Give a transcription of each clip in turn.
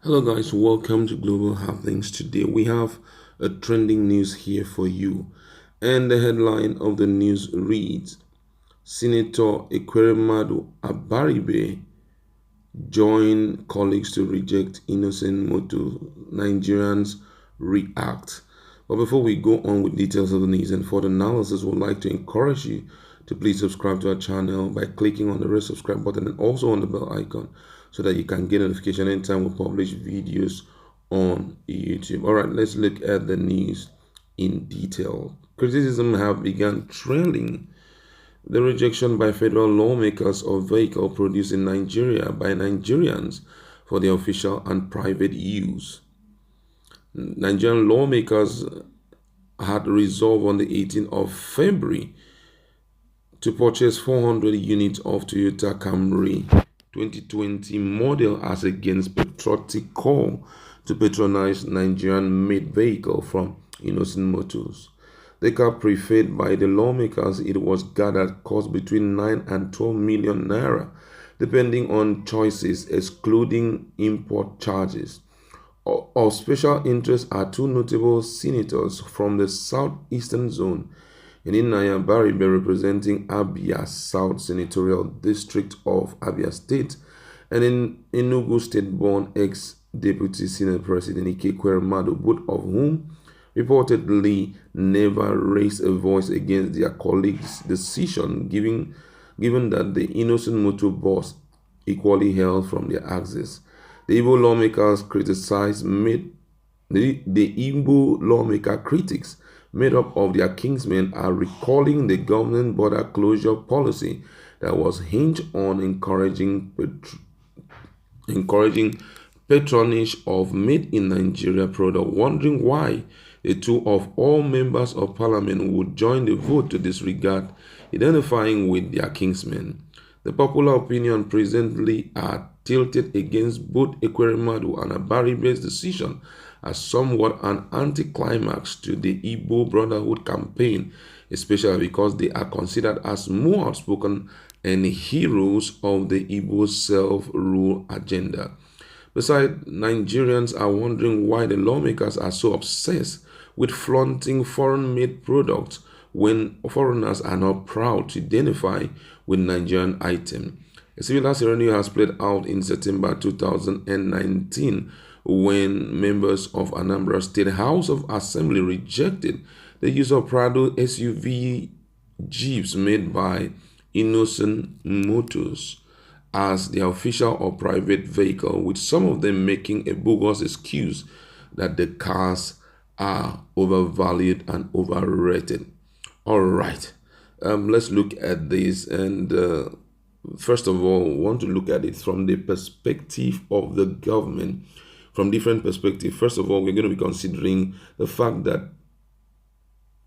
Hello guys, welcome to Global Happenings. Today we have a trending news here for you. And the headline of the news reads Senator Ekweremadu Abaribe join colleagues to reject Innoson motor. Nigerians react. But before we go on with details of the news and further analysis, we'd like to encourage you to please subscribe to our channel by clicking on the red subscribe button and also on the bell icon so that you can get notification anytime we publish videos on YouTube. All right, let's look at the news in detail. Criticism have begun trailing the rejection by federal lawmakers of vehicle produced in Nigeria by Nigerians for their official and private use. Nigerian lawmakers had resolved on the 18th of February to purchase 400 units of Toyota Camry 2020 model as against patriotic call to patronize Nigerian-made vehicle from Innoson Motors. The car preferred by the lawmakers, it was gathered cost between 9 and 12 million naira, depending on choices, excluding import charges. Of special interest are two notable senators from the southeastern zone, and in Abaribe representing Abia South Senatorial District of Abia State, and in Enugu State-born ex-Deputy Senate President Ekweremadu, both of whom reportedly never raised a voice against their colleagues' decision, given that the Innoson motor boss equally held from their axis. The Igbo lawmakers criticized the Igbo lawmaker critics made up of their kingsmen are recalling the government border closure policy that was hinged on encouraging patronage of made in Nigeria product, wondering why the two of all members of parliament would join the vote to disregard identifying with their kingsmen. The popular opinion presently are tilted against both Ekweremadu and Abaribe's decision as somewhat an anticlimax to the Igbo Brotherhood campaign, especially because they are considered as more outspoken and heroes of the Igbo self-rule agenda. Besides, Nigerians are wondering why the lawmakers are so obsessed with flaunting foreign-made products when foreigners are not proud to identify with Nigerian items. A similar scenario has played out in September 2019 when members of Anambra State House of Assembly rejected the use of Prado SUV jeeps made by Innoson Motors as their official or private vehicle, with some of them making a bogus excuse that the cars are overvalued and overrated. All right, let's look at this, and first of all, want to look at it from the perspective of the government, from different perspectives. First of all, we're going to be considering the fact that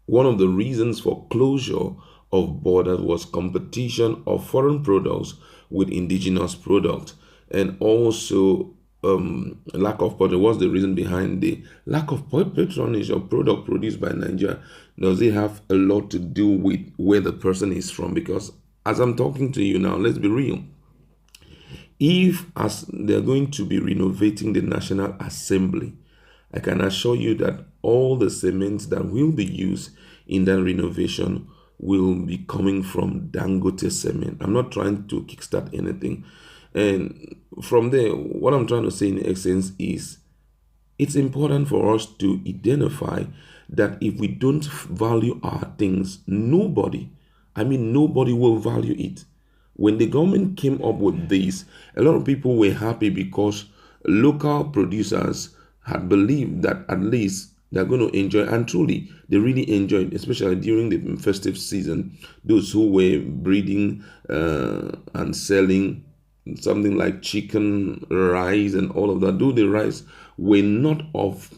one of the reasons for closure of borders was competition of foreign products with indigenous products, and also lack of patronage. What's the reason behind the lack of patronage of product produced by Nigeria? Does it have a lot to do with where the person is from? Because as I'm talking to you now, let's be real. If as they're going to be renovating the National Assembly, I can assure you that all the cement that will be used in that renovation will be coming from Dangote cement. I'm not trying to kickstart anything. And from there, what I'm trying to say in essence is it's important for us to identify that if we don't value our things, nobody will value it. When the government came up with this, a lot of people were happy because local producers had believed that at least they're going to enjoy, and truly they really enjoyed, especially during the festive season. Those who were breeding and selling something like chicken, rice, and all of that, though the rice were not of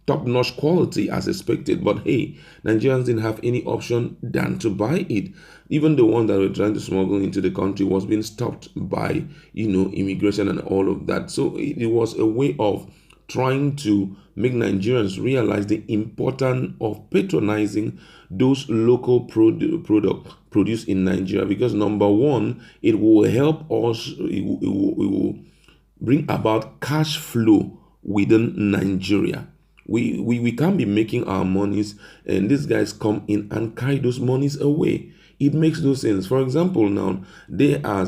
top-notch quality as expected, but hey, Nigerians didn't have any option than to buy it. Even the one that were trying to smuggle into the country was being stopped by immigration and all of that. So it was a way of trying to make Nigerians realize the importance of patronizing those local product produced in Nigeria, because number one, it will help us, it will bring about cash flow within Nigeria. We can't be making our monies and these guys come in and carry those monies away. It makes no sense. For example, now they are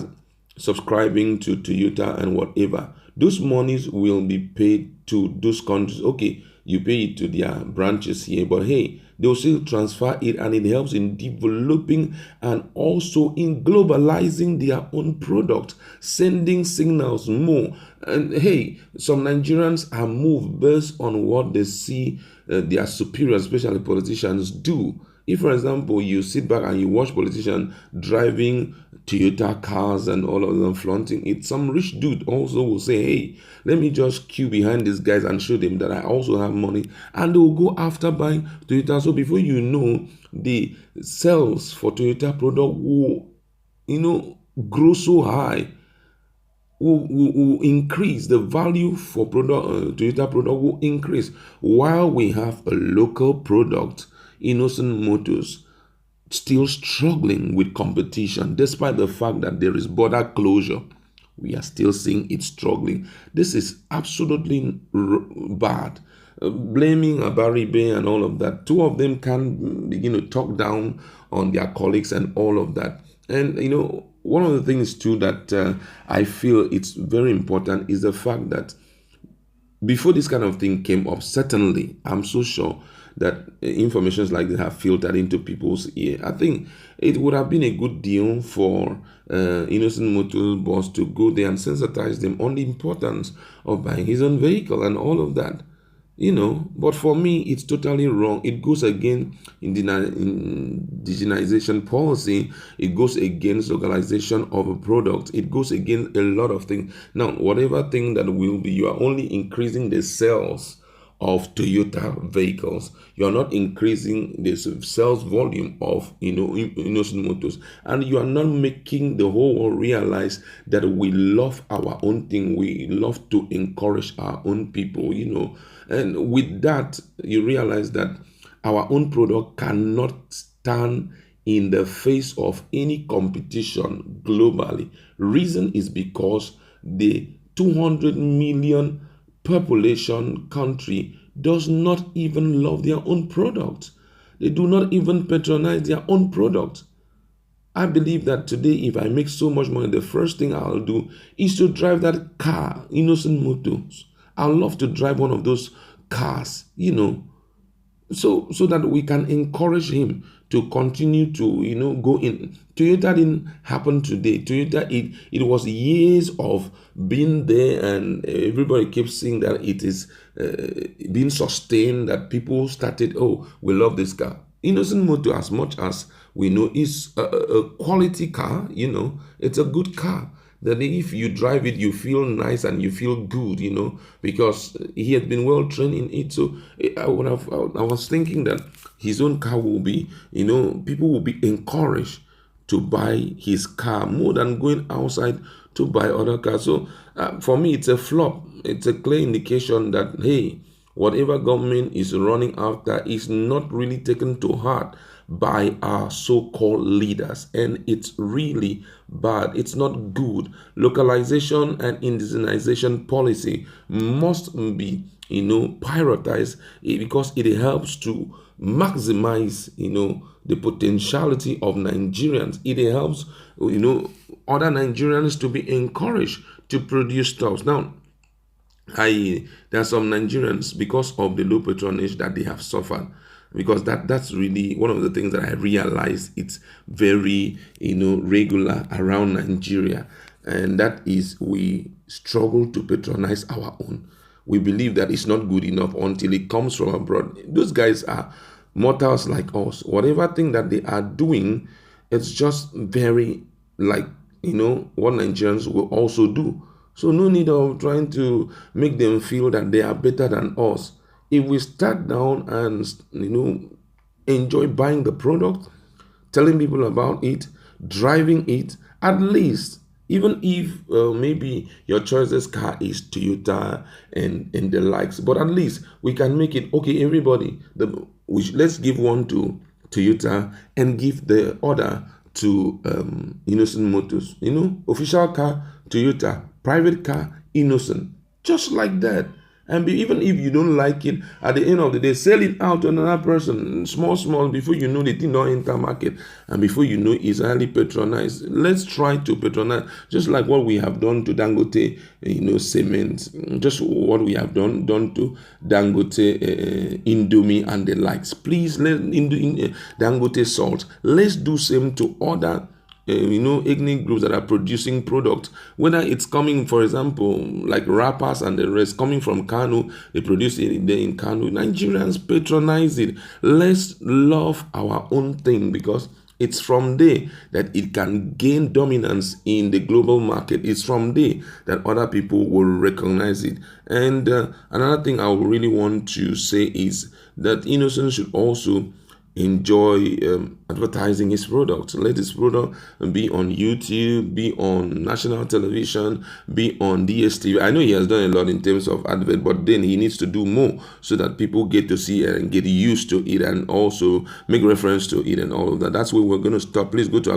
subscribing to Toyota and whatever. Those monies will be paid to those countries. Okay, you pay it to their branches here, but hey, they'll still transfer it and it helps in developing and also in globalizing their own product, sending signals more. And hey, some Nigerians are moved based on what they see their superiors, especially politicians, do. If, for example, you sit back and you watch politicians driving Toyota cars and all of them flaunting it, some rich dude also will say, hey, let me just queue behind these guys and show them that I also have money. And they will go after buying Toyota. So before you know, the sales for Toyota product will, grow so high, will increase. The value for Toyota product will increase while we have a local product, Innoson Motors, still struggling with competition despite the fact that there is border closure. We are still seeing it struggling. This is absolutely bad. Blaming Abaribe and all of that. Two of them can begin to talk down on their colleagues and all of that. And one of the things too that I feel it's very important is the fact that before this kind of thing came up, certainly I'm so sure that informations like this have filtered into people's ear. I think it would have been a good deal for Innoson Motors boss to go there and sensitize them on the importance of buying his own vehicle and all of that. But for me, it's totally wrong. It goes again in the indigenization policy. It goes against localization of a product. It goes against a lot of things. Now, whatever thing that will be, you are only increasing the sales of Toyota vehicles. You are not increasing the sales volume of Innoson Motors, and you are not making the whole world realize that we love our own thing. We love to encourage our own people. And with that, you realize that our own product cannot stand in the face of any competition globally. Reason is because the 200 million population country does not even love their own product. They do not even patronize their own product. I believe that today, if I make so much money, the first thing I'll do is to drive that car, Innoson Motors. I love to drive one of those cars, so that we can encourage him to continue to, go in. Toyota didn't happen today. Toyota, it was years of being there, and everybody keeps saying that it is being sustained, that people started, oh, we love this car. Innoson Motor, as much as we know, is a quality car, it's a good car. That if you drive it, you feel nice and you feel good, because he had been well trained in it. So I was thinking that his own car will be, people will be encouraged to buy his car more than going outside to buy other cars. So for me, it's a flop. It's a clear indication that, hey, whatever government is running after is not really taken to heart by our so-called leaders, and it's really bad. It's not good. Localization and indigenization policy must be prioritized, because it helps to maximize the potentiality of Nigerians. It helps other Nigerians to be encouraged to produce stuff. Now, there are some Nigerians, because of the low patronage that they have suffered, because that's really one of the things that I realize it's very regular around Nigeria, and that is we struggle to patronize our own. We believe that it's not good enough until it comes from abroad. Those guys are mortals like us. Whatever thing that they are doing, it's just very like what Nigerians will also do. So no need of trying to make them feel that they are better than us. If we start down and enjoy buying the product, telling people about it, driving it, at least, even if maybe your choices car is Toyota and the likes, but at least we can make it okay. Everybody, let's give one to Toyota and give the other to Innoson Motors. Official car Toyota, private car Innoson. Just like that. And even if you don't like it, at the end of the day, sell it out to another person, small, before you know the thing don't enter market. And before you know it's highly patronized. Let's try to patronize, just like what we have done to Dangote, cement, just what we have done to Dangote, Indomie and the likes. Please, let Dangote salt. Let's do same to other ethnic groups that are producing products, whether it's coming, for example, like rappers and the rest, coming from Kano, they produce it there in Kano. Nigerians patronize it. Let's love our own thing, because it's from there that it can gain dominance in the global market. It's from there that other people will recognize it. And another thing I really want to say is that Innoson should also enjoy advertising his product. Let his product be on YouTube, be on national television, be on DSTV. I know he has done a lot in terms of advert, but then he needs to do more so that people get to see it and get used to it and also make reference to it and all of that. That's where we're going to stop. Please go to